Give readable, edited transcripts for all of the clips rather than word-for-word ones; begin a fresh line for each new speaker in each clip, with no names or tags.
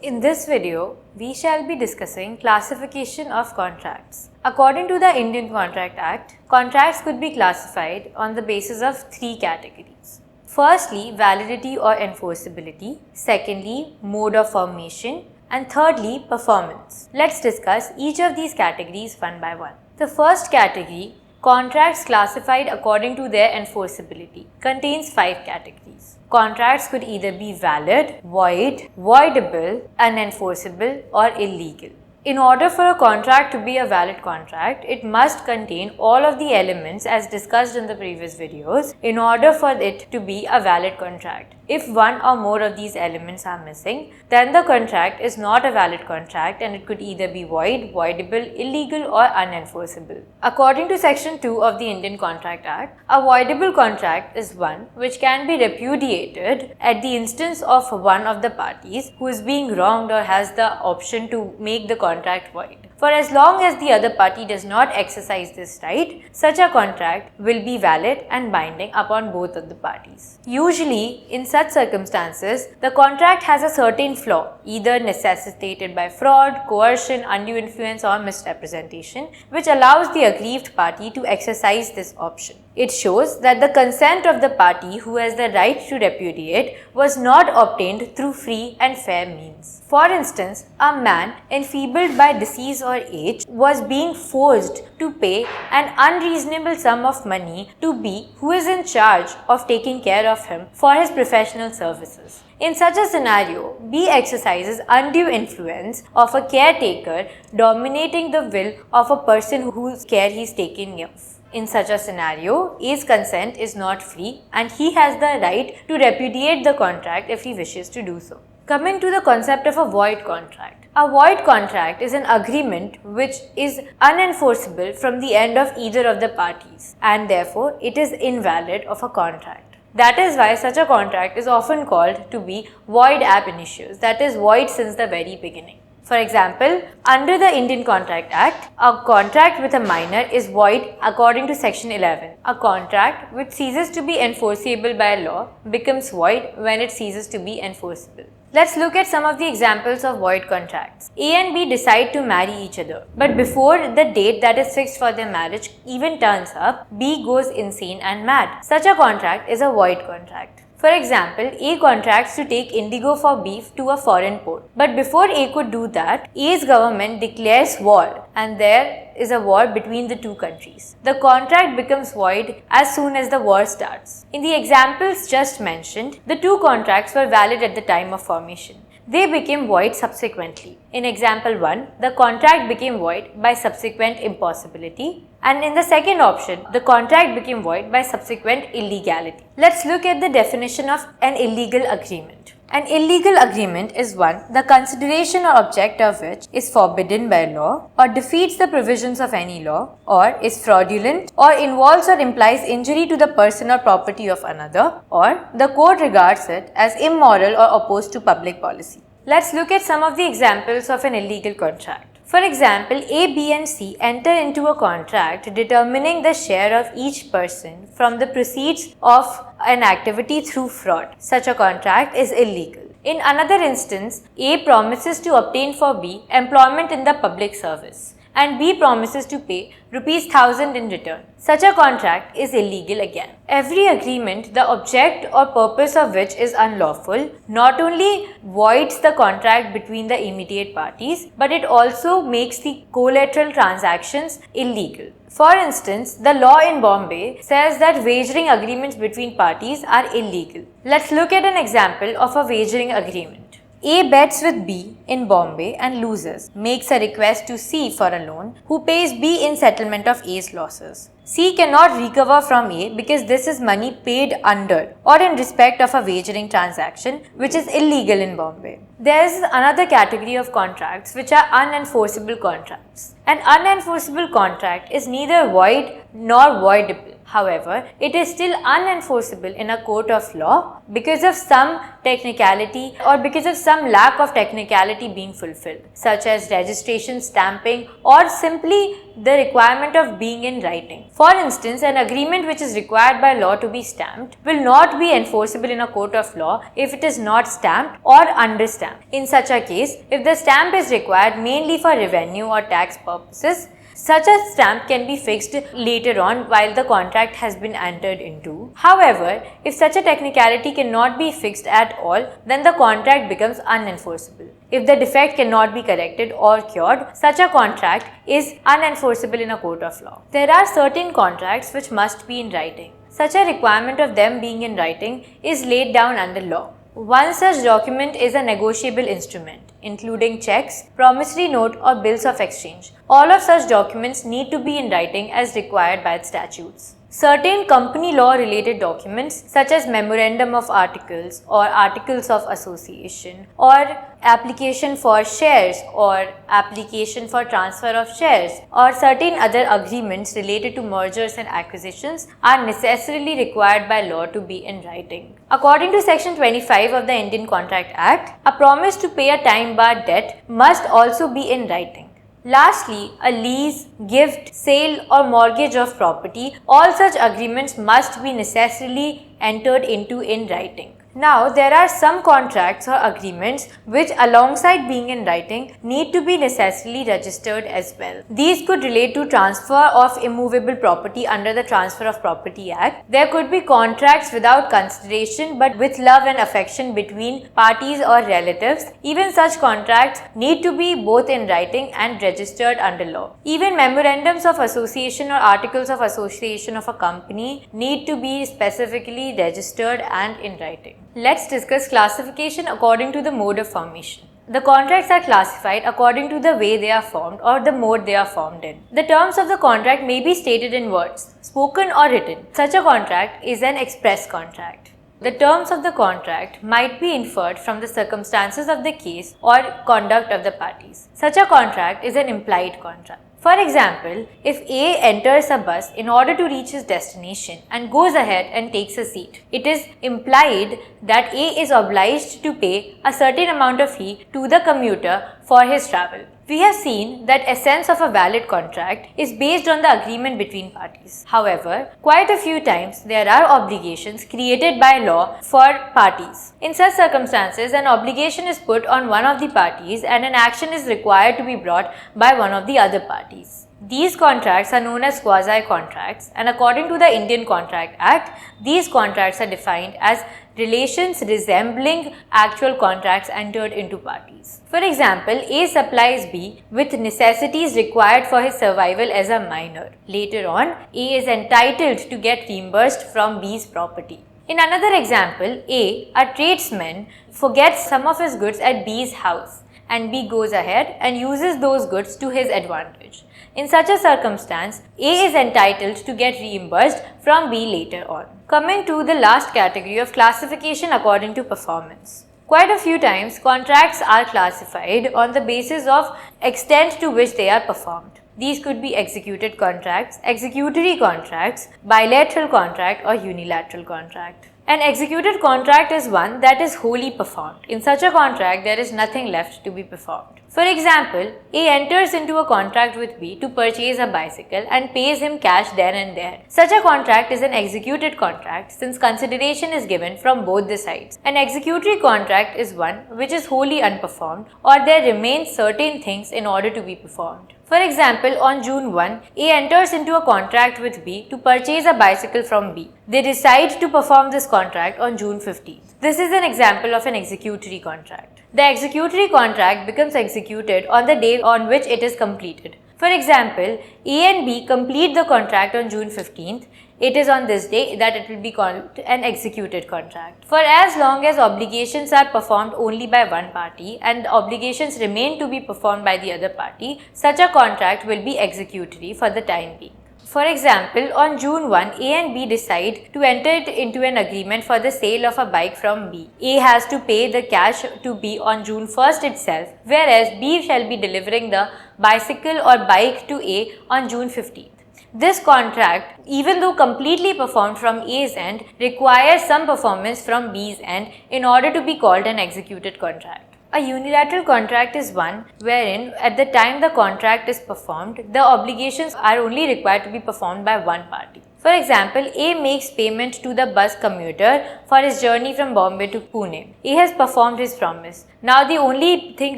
In this video, we shall be discussing classification of contracts. According to the Indian Contract Act, contracts could be classified on the basis of three categories. Firstly, validity or enforceability. Secondly, mode of formation. And thirdly, performance. Let's discuss each of these categories one by one. The first category, contracts classified according to their enforceability, contains 5 categories. Contracts could either be valid, void, voidable, unenforceable, or illegal. In order for a contract to be a valid contract, it must contain all of the elements as discussed in the previous videos in order for it to be a valid contract. If one or more of these elements are missing, then the contract is not a valid contract and it could either be void, voidable, illegal, or unenforceable. According to Section 2 of the Indian Contract Act, a voidable contract is one which can be repudiated at the instance of one of the parties who is being wronged or has the option to make the contract void. For as long as the other party does not exercise this right, such a contract will be valid and binding upon both of the parties. Usually, in such circumstances, the contract has a certain flaw, either necessitated by fraud, coercion, undue influence, or misrepresentation, which allows the aggrieved party to exercise this option. It shows that the consent of the party who has the right to repudiate was not obtained through free and fair means. For instance, a man enfeebled by disease or age was being forced to pay an unreasonable sum of money to B, who is in charge of taking care of him, for his professional services. In such a scenario, B exercises undue influence of a caretaker dominating the will of a person whose care he is taking of. In such a scenario, A's consent is not free and he has the right to repudiate the contract if he wishes to do so. Coming to the concept of a void contract. A void contract is an agreement which is unenforceable from the end of either of the parties and therefore it is invalid of a contract. That is why such a contract is often called to be void ab initio, that is void since the very beginning. For example, under the Indian Contract Act, a contract with a minor is void according to Section 11. A contract which ceases to be enforceable by law becomes void when it ceases to be enforceable. Let's look at some of the examples of void contracts. A and B decide to marry each other, but before the date that is fixed for their marriage even turns up, B goes insane and mad. Such a contract is a void contract. For example, A contracts to take indigo for beef to a foreign port. But before A could do that, A's government declares war and there is a war between the two countries. The contract becomes void as soon as the war starts. In the examples just mentioned, the two contracts were valid at the time of formation. They became void subsequently. In example 1, the contract became void by subsequent impossibility, and in the second option, the contract became void by subsequent illegality. Let's look at the definition of an illegal agreement. An illegal agreement is one, the consideration or object of which is forbidden by law, or defeats the provisions of any law, or is fraudulent, or involves or implies injury to the person or property of another, or the court regards it as immoral or opposed to public policy. Let's look at some of the examples of an illegal contract. For example, A, B and C enter into a contract determining the share of each person from the proceeds of an activity through fraud. Such a contract is illegal. In another instance, A promises to obtain for B employment in the public service and B promises to pay ₹1,000 in return. Such a contract is illegal again. Every agreement, the object or purpose of which is unlawful, not only voids the contract between the immediate parties, but it also makes the collateral transactions illegal. For instance, the law in Bombay says that wagering agreements between parties are illegal. Let's look at an example of a wagering agreement. A bets with B in Bombay and loses, makes a request to C for a loan, who pays B in settlement of A's losses. C cannot recover from A because this is money paid under or in respect of a wagering transaction which is illegal in Bombay. There is another category of contracts which are unenforceable contracts. An unenforceable contract is neither void nor voidable. However, it is still unenforceable in a court of law because of some technicality or because of some lack of technicality being fulfilled, such as registration, stamping, or simply the requirement of being in writing. For instance, an agreement which is required by law to be stamped will not be enforceable in a court of law if it is not stamped or understamped. In such a case, if the stamp is required mainly for revenue or tax purposes, such a stamp can be fixed later on while the contract has been entered into. However, if such a technicality cannot be fixed at all, then the contract becomes unenforceable. If the defect cannot be corrected or cured, such a contract is unenforceable in a court of law. There are certain contracts which must be in writing. Such a requirement of them being in writing is laid down under law. One such document is a negotiable instrument, including checks, promissory note, or bills of exchange. All of such documents need to be in writing as required by the statutes. Certain company law related documents such as memorandum of articles or articles of association or application for shares or application for transfer of shares or certain other agreements related to mergers and acquisitions are necessarily required by law to be in writing. According to Section 25 of the Indian Contract Act, a promise to pay a time-barred debt must also be in writing. Lastly, a lease, gift, sale or mortgage of property, all such agreements must be necessarily entered into in writing. Now, there are some contracts or agreements which alongside being in writing need to be necessarily registered as well. These could relate to transfer of immovable property under the Transfer of Property Act. There could be contracts without consideration but with love and affection between parties or relatives. Even such contracts need to be both in writing and registered under law. Even memorandums of association or articles of association of a company need to be specifically registered and in writing. Let's discuss classification according to the mode of formation. The contracts are classified according to the way they are formed or the mode they are formed in. The terms of the contract may be stated in words, spoken or written. Such a contract is an express contract. The terms of the contract might be inferred from the circumstances of the case or conduct of the parties. Such a contract is an implied contract. For example, if A enters a bus in order to reach his destination and goes ahead and takes a seat, it is implied that A is obliged to pay a certain amount of fee to the commuter for his travel. We have seen that essence of a valid contract is based on the agreement between parties. However, quite a few times there are obligations created by law for parties. In such circumstances, an obligation is put on one of the parties and an action is required to be brought by one of the other parties. These contracts are known as quasi-contracts, and according to the Indian Contract Act, these contracts are defined as relations resembling actual contracts entered into parties. For example, A supplies B with necessities required for his survival as a minor. Later on, A is entitled to get reimbursed from B's property. In another example, A tradesman, forgets some of his goods at B's house, and B goes ahead and uses those goods to his advantage. In such a circumstance, A is entitled to get reimbursed from B later on. Coming to the last category of classification according to performance. Quite a few times, contracts are classified on the basis of extent to which they are performed. These could be executed contracts, executory contracts, bilateral contract or unilateral contract. An executed contract is one that is wholly performed. In such a contract, there is nothing left to be performed. For example, A enters into a contract with B to purchase a bicycle and pays him cash then and there. Such a contract is an executed contract since consideration is given from both the sides. An executory contract is one which is wholly unperformed or there remain certain things in order to be performed. For example, on June 1, A enters into a contract with B to purchase a bicycle from B. They decide to perform this contract on June 15th. This is an example of an executory contract. The executory contract becomes executed on the day on which it is completed. For example, A and B complete the contract on June 15th. It is on this day that it will be called an executed contract. For as long as obligations are performed only by one party and obligations remain to be performed by the other party, such a contract will be executory for the time being. For example, on June 1, A and B decide to enter into an agreement for the sale of a bike from B. A has to pay the cash to B on June 1st itself, whereas B shall be delivering the bicycle or bike to A on June 15th. This contract, even though completely performed from A's end, requires some performance from B's end in order to be called an executed contract. A unilateral contract is one wherein at the time the contract is performed, the obligations are only required to be performed by one party. For example, A makes payment to the bus commuter for his journey from Bombay to Pune. A has performed his promise. Now the only thing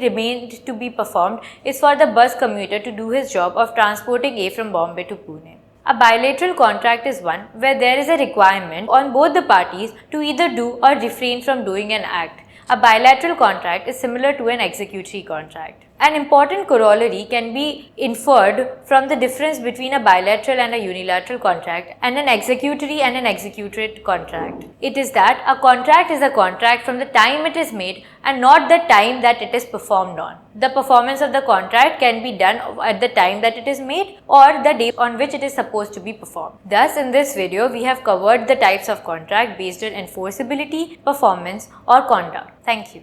remained to be performed is for the bus commuter to do his job of transporting A from Bombay to Pune. A bilateral contract is one where there is a requirement on both the parties to either do or refrain from doing an act. A bilateral contract is similar to an executory contract. An important corollary can be inferred from the difference between a bilateral and a unilateral contract and an executory and an executed contract. It is that a contract is a contract from the time it is made and not the time that it is performed on. The performance of the contract can be done at the time that it is made or the day on which it is supposed to be performed. Thus, in this video, we have covered the types of contract based on enforceability, performance, or conduct. Thank you.